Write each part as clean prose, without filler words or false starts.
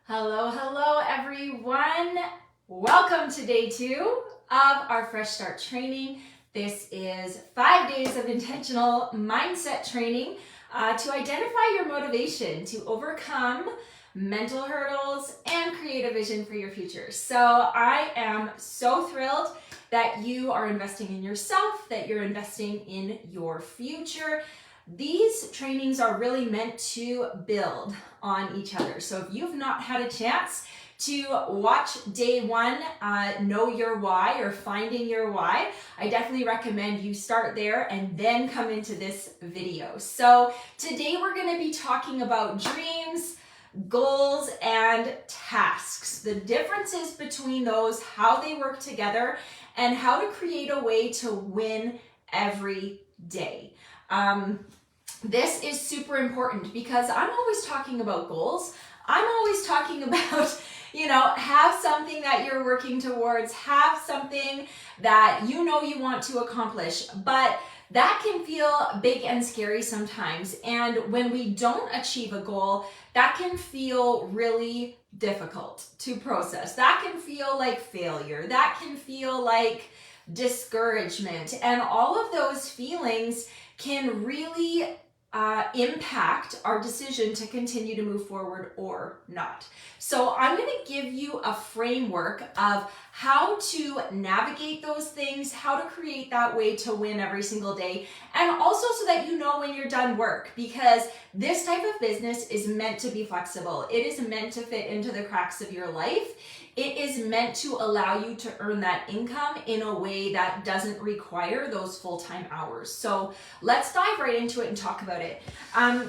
Hello everyone. Welcome to day 2 of our FreshStart training. This is 5 days of intentional mindset training to identify your motivation to overcome mental hurdles and create a vision for your future. So I am so thrilled that you are investing in yourself, that you're investing in your future. These trainings are really meant to build on each other. So if you've not had a chance to watch day 1, Know Your Why or Finding Your Why, I definitely recommend you start there and then come into this video. So today we're going to be talking about dreams, goals, and tasks, the differences between those, how they work together, and how to create a way to win every day. This is super important because I'm always talking about goals. I'm always talking about, have something that you're working towards, have something that you want to accomplish, but that can feel big and scary sometimes. And when we don't achieve a goal, that can feel really difficult to process. That can feel like failure. That can feel like discouragement. And all of those feelings can really impact our decision to continue to move forward or not. So I'm going to give you a framework of how to navigate those things, how to create that way to win every single day, and also so that you know when you're done work, because this type of business is meant to be flexible. It is meant to fit into the cracks of your life. It is meant to allow you to earn that income in a way that doesn't require those full-time hours. So let's dive right into it and talk about it.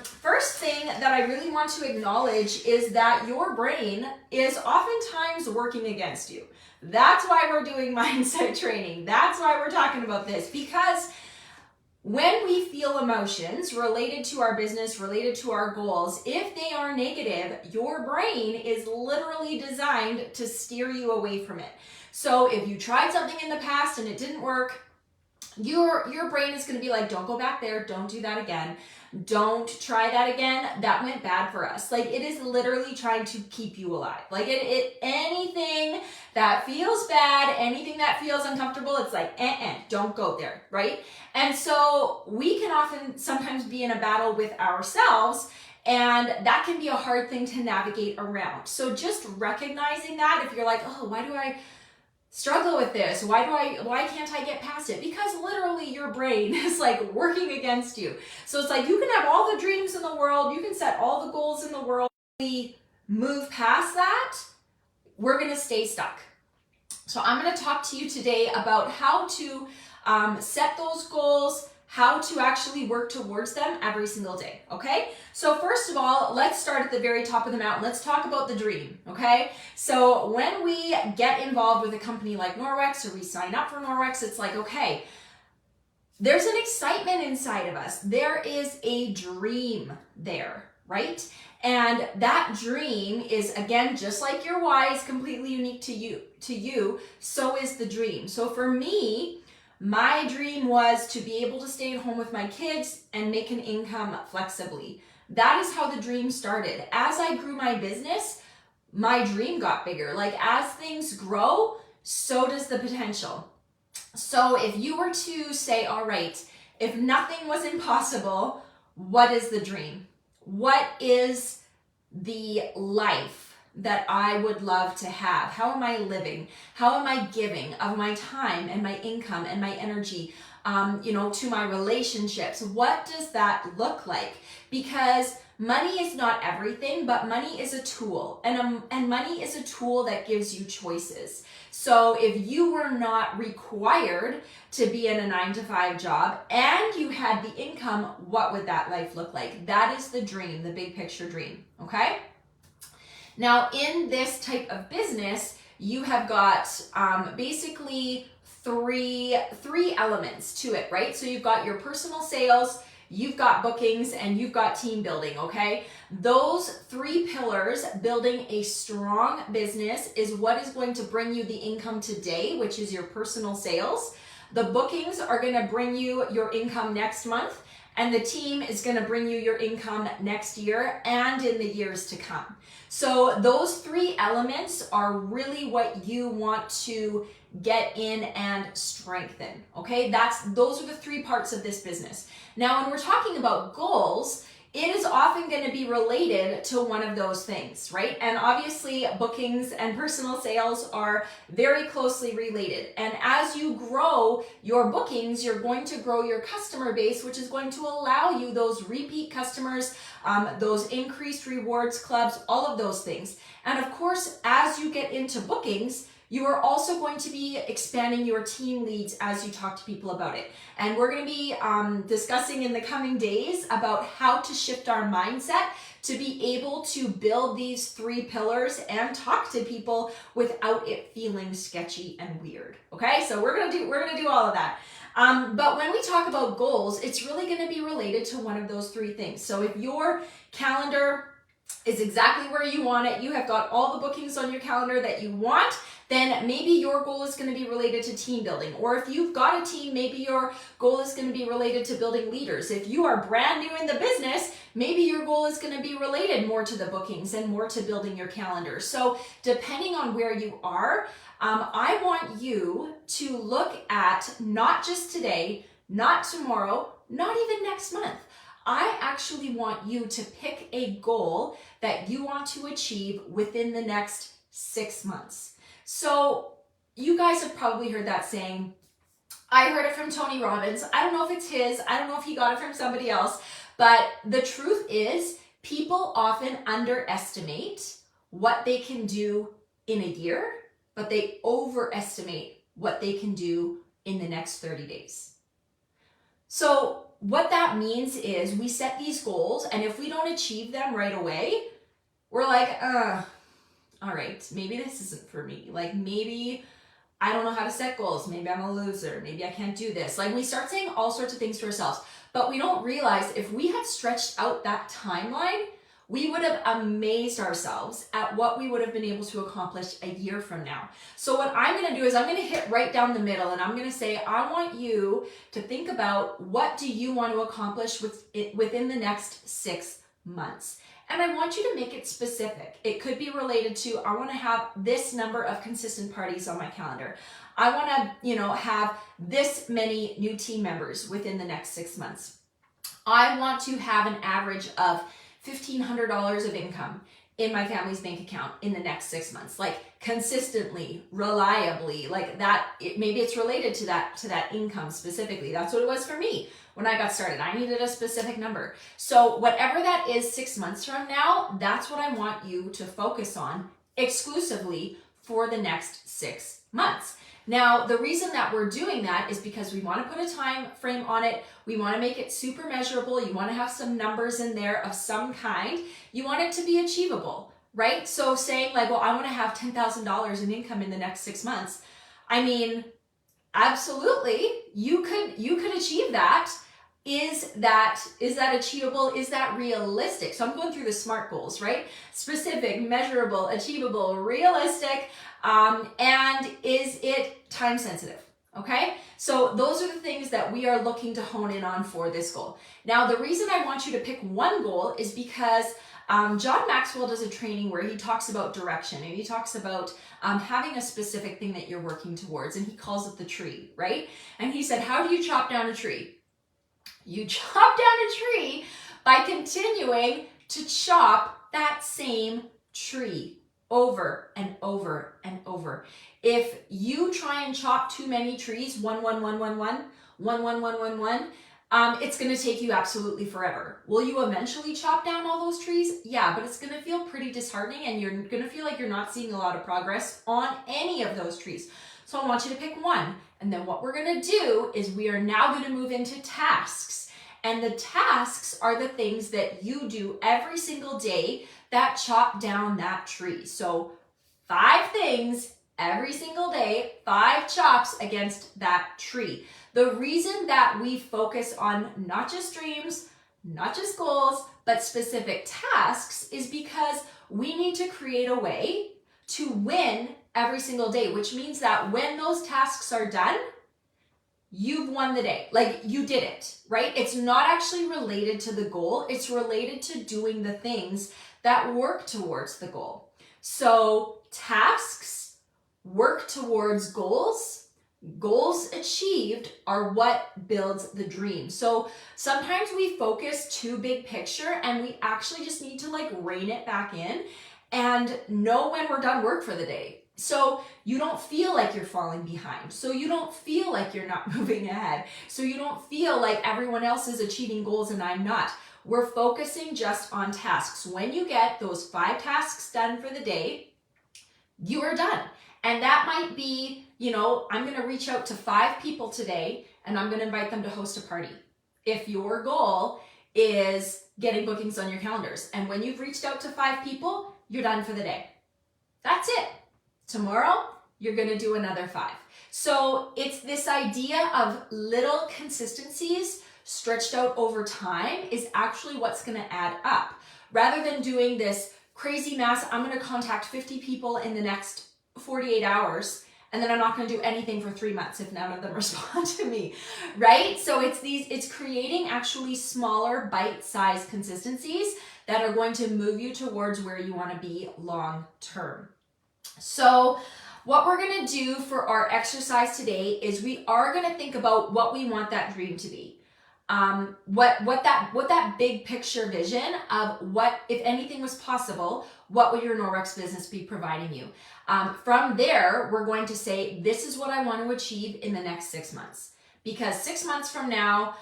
First thing that I really want to acknowledge is that your brain is oftentimes working against you. That's why we're doing mindset training. That's why we're talking about this, because when we feel emotions related to our business, related to our goals, if they are negative, your brain is literally designed to steer you away from it. So if you tried something in the past and it didn't work, your brain is going to be like, don't go back there, don't do that again, don't try that again, that went bad for us. Like, it is literally trying to keep you alive. Like, anything that feels bad, anything that feels uncomfortable, it's like, don't go there, right? And so we can sometimes be in a battle with ourselves, and that can be a hard thing to navigate around. So just recognizing that, if you're like, oh, why do I struggle with this? Why can't I get past it? Because literally your brain is like working against you. So it's like, you can have all the dreams in the world, you can set all the goals in the world. We move past that, we're going to stay stuck. So I'm going to talk to you today about how to set those goals, how to actually work towards them every single day, okay? So first of all, let's start at the very top of the mountain. Let's talk about the dream, okay? So when we get involved with a company like Norwex, or we sign up for Norwex, it's like, okay, there's an excitement inside of us. There is a dream there, right? And that dream is, again, just like your why is completely unique to you, so is the dream. So for me, my dream was to be able to stay at home with my kids and make an income flexibly. That is how the dream started. As I grew my business, my dream got bigger. Like, as things grow, so does the potential. So if you were to say, all right, if nothing was impossible, what is the dream? What is the life that I would love to have? How am I living? How am I giving of my time and my income and my energy, to my relationships? What does that look like? Because money is not everything, but money is a tool, and money is a tool that gives you choices. So if you were not required to be in a 9-to-5 job and you had the income, what would that life look like? That is the dream, the big picture dream, okay? Now, in this type of business, you have got basically three elements to it, right? So you've got your personal sales, you've got bookings, and you've got team building, okay? Those 3 pillars, building a strong business, is what is going to bring you the income today, which is your personal sales. The bookings are going to bring you your income next month, and the team is going to bring you your income next year and in the years to come. So those three elements are really what you want to get in and strengthen, okay? Those are the three parts of this business. Now, when we're talking about goals, it is often going to be related to one of those things, right? And obviously, bookings and personal sales are very closely related. And as you grow your bookings, you're going to grow your customer base, which is going to allow you those repeat customers, those increased rewards clubs, all of those things. And of course, as you get into bookings, you are also going to be expanding your team leads as you talk to people about it. And we're going to be discussing in the coming days about how to shift our mindset to be able to build these three pillars and talk to people without it feeling sketchy and weird. Okay, so we're gonna do all of that. But when we talk about goals, it's really going to be related to one of those three things. So if your calendar is exactly where you want it, you have got all the bookings on your calendar that you want, then maybe your goal is going to be related to team building. Or if you've got a team, maybe your goal is going to be related to building leaders. If you are brand new in the business, maybe your goal is going to be related more to the bookings and more to building your calendar. So depending on where you are, I want you to look at not just today, not tomorrow, not even next month. I actually want you to pick a goal that you want to achieve within the next 6 months. So you guys have probably heard that saying. I heard it from Tony Robbins. I don't know if it's his. I don't know if he got it from somebody else. But the truth is, people often underestimate what they can do in a year, but they overestimate what they can do in the next 30 days. So what that means is we set these goals, and if we don't achieve them right away, we're like, all right, maybe this isn't for me. Like, maybe I don't know how to set goals. Maybe I'm a loser. Maybe I can't do this. Like, we start saying all sorts of things to ourselves, but we don't realize if we had stretched out that timeline, we would have amazed ourselves at what we would have been able to accomplish a year from now. So what I'm going to do is I'm going to hit right down the middle, and I'm going to say, I want you to think about what do you want to accomplish within the next 6 months. And I want you to make it specific. It could be related to, I want to have this number of consistent parties on my calendar. I want to, have this many new team members within the next 6 months. I want to have an average of $1,500 of income in my family's bank account in the next 6 months, like consistently, reliably, like that. Maybe it's related to that income specifically. That's what it was for me when I got started. I needed a specific number. So whatever that is 6 months from now, that's what I want you to focus on exclusively for the next 6 months. Now, the reason that we're doing that is because we want to put a time frame on it. We want to make it super measurable. You want to have some numbers in there of some kind. You want it to be achievable, right? So saying like, well, I want to have $10,000 in income in the next 6 months. I mean, absolutely, you could achieve that. Is that achievable? Is that realistic? So I'm going through the SMART goals, right? Specific, measurable, achievable, realistic, and is it time sensitive? Okay, so those are the things that we are looking to hone in on for this goal. Now, the reason I want you to pick one goal is because John Maxwell does a training where he talks about direction, and he talks about having a specific thing that you're working towards, and he calls it the tree, right? And he said, how do you chop down a tree? You chop down a tree by continuing to chop that same tree over and over and over. If you try and chop too many trees, one, it's going to take you absolutely forever. Will you eventually chop down all those trees? Yeah, but it's going to feel pretty disheartening, and you're going to feel like you're not seeing a lot of progress on any of those trees. So I want you to pick one. And then what we're going to do is we are now going to move into tasks. And the tasks are the things that you do every single day that chop down that tree. So 5 things every single day, 5 chops against that tree. The reason that we focus on not just dreams, not just goals, but specific tasks is because we need to create a way to win every single day, which means that when those tasks are done, you've won the day. Like, you did it, right? It's not actually related to the goal. It's related to doing the things that work towards the goal. So tasks work towards goals. Goals achieved are what builds the dream. So sometimes we focus too big picture, and we actually just need to like rein it back in and know when we're done work for the day. So you don't feel like you're falling behind. So you don't feel like you're not moving ahead. So you don't feel like everyone else is achieving goals and I'm not. We're focusing just on tasks. When you get those 5 tasks done for the day, you are done. And that might be, I'm going to reach out to 5 people today and I'm going to invite them to host a party. If your goal is getting bookings on your calendars, and when you've reached out to 5 people, you're done for the day. That's it. Tomorrow, you're going to do another 5. So it's this idea of little consistencies stretched out over time is actually what's going to add up. Rather than doing this crazy mass, I'm going to contact 50 people in the next 48 hours, and then I'm not going to do anything for 3 months if none of them respond to me, right? So it's creating actually smaller bite-sized consistencies that are going to move you towards where you want to be long term. So what we're going to do for our exercise today is we are going to think about what we want that dream to be. What that big picture vision of what, if anything was possible, what would your Norwex business be providing you? From there, we're going to say, this is what I want to achieve in the next 6 months. Because 6 months from now,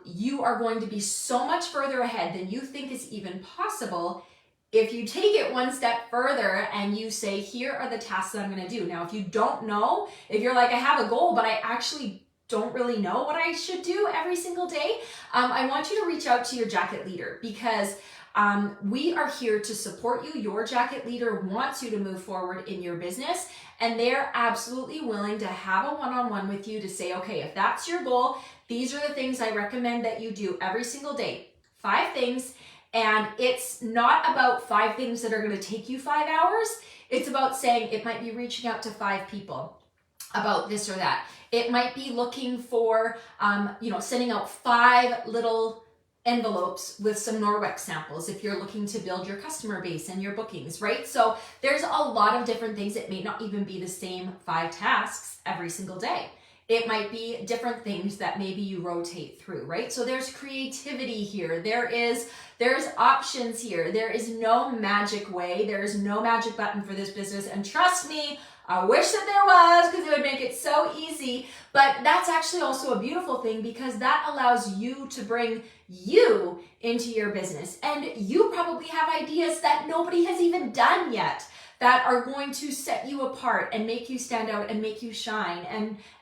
you are going to be so much further ahead than you think is even possible if you take it one step further and you say, here are the tasks that I'm going to do. Now, if you don't know, if you're like, I have a goal, but I actually don't really know what I should do every single day, I want you to reach out to your jacket leader, because we are here to support you. Your jacket leader wants you to move forward in your business, and they're absolutely willing to have a one-on-one with you to say, okay, if that's your goal, these are the things I recommend that you do every single day. 5 things. And it's not about 5 things that are going to take you 5 hours. It's about saying, it might be reaching out to 5 people about this or that. It might be looking for, sending out 5 little envelopes with some Norwex samples if you're looking to build your customer base and your bookings, right? So there's a lot of different things. It may not even be the same 5 tasks every single day. It might be different things that maybe you rotate through, right? So there's creativity here. There's options here. There is no magic way. There is no magic button for this business. And trust me, I wish that there was, because it would make it so easy. But that's actually also a beautiful thing, because that allows you to bring you into your business. And you probably have ideas that nobody has even done yet, that are going to set you apart and make you stand out and make you shine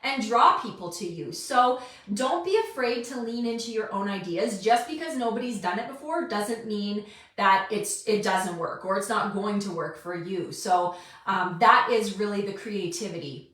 and draw people to you. So don't be afraid to lean into your own ideas. Just because nobody's done it before doesn't mean that it doesn't work or it's not going to work for you. So that is really the creativity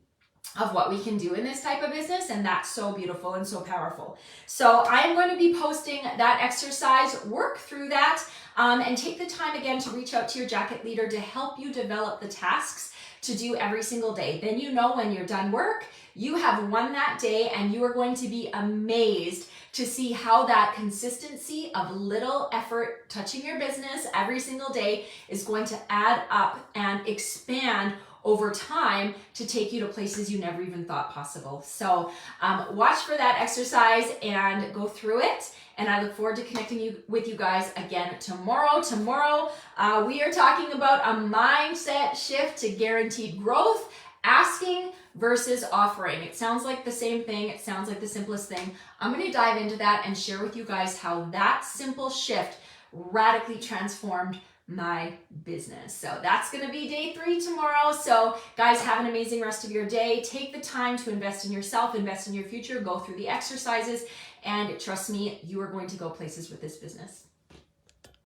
of what we can do in this type of business, and that's so beautiful and so powerful. So I'm going to be posting that exercise, work through that, and take the time again to reach out to your jacket leader to help you develop the tasks to do every single day. Then you know when you're done work, you have won that day, and you are going to be amazed to see how that consistency of little effort touching your business every single day is going to add up and expand over time to take you to places you never even thought possible. So watch for that exercise and go through it. And I look forward to connecting with you guys again tomorrow. Tomorrow, we are talking about a mindset shift to guaranteed growth, asking versus offering. It sounds like the same thing. It sounds like the simplest thing. I'm going to dive into that and share with you guys how that simple shift radically transformed my business. So that's going to be day 3 tomorrow. So guys, have an amazing rest of your day. Take the time to invest in yourself, invest in your future, go through the exercises, and trust me, you are going to go places with this business.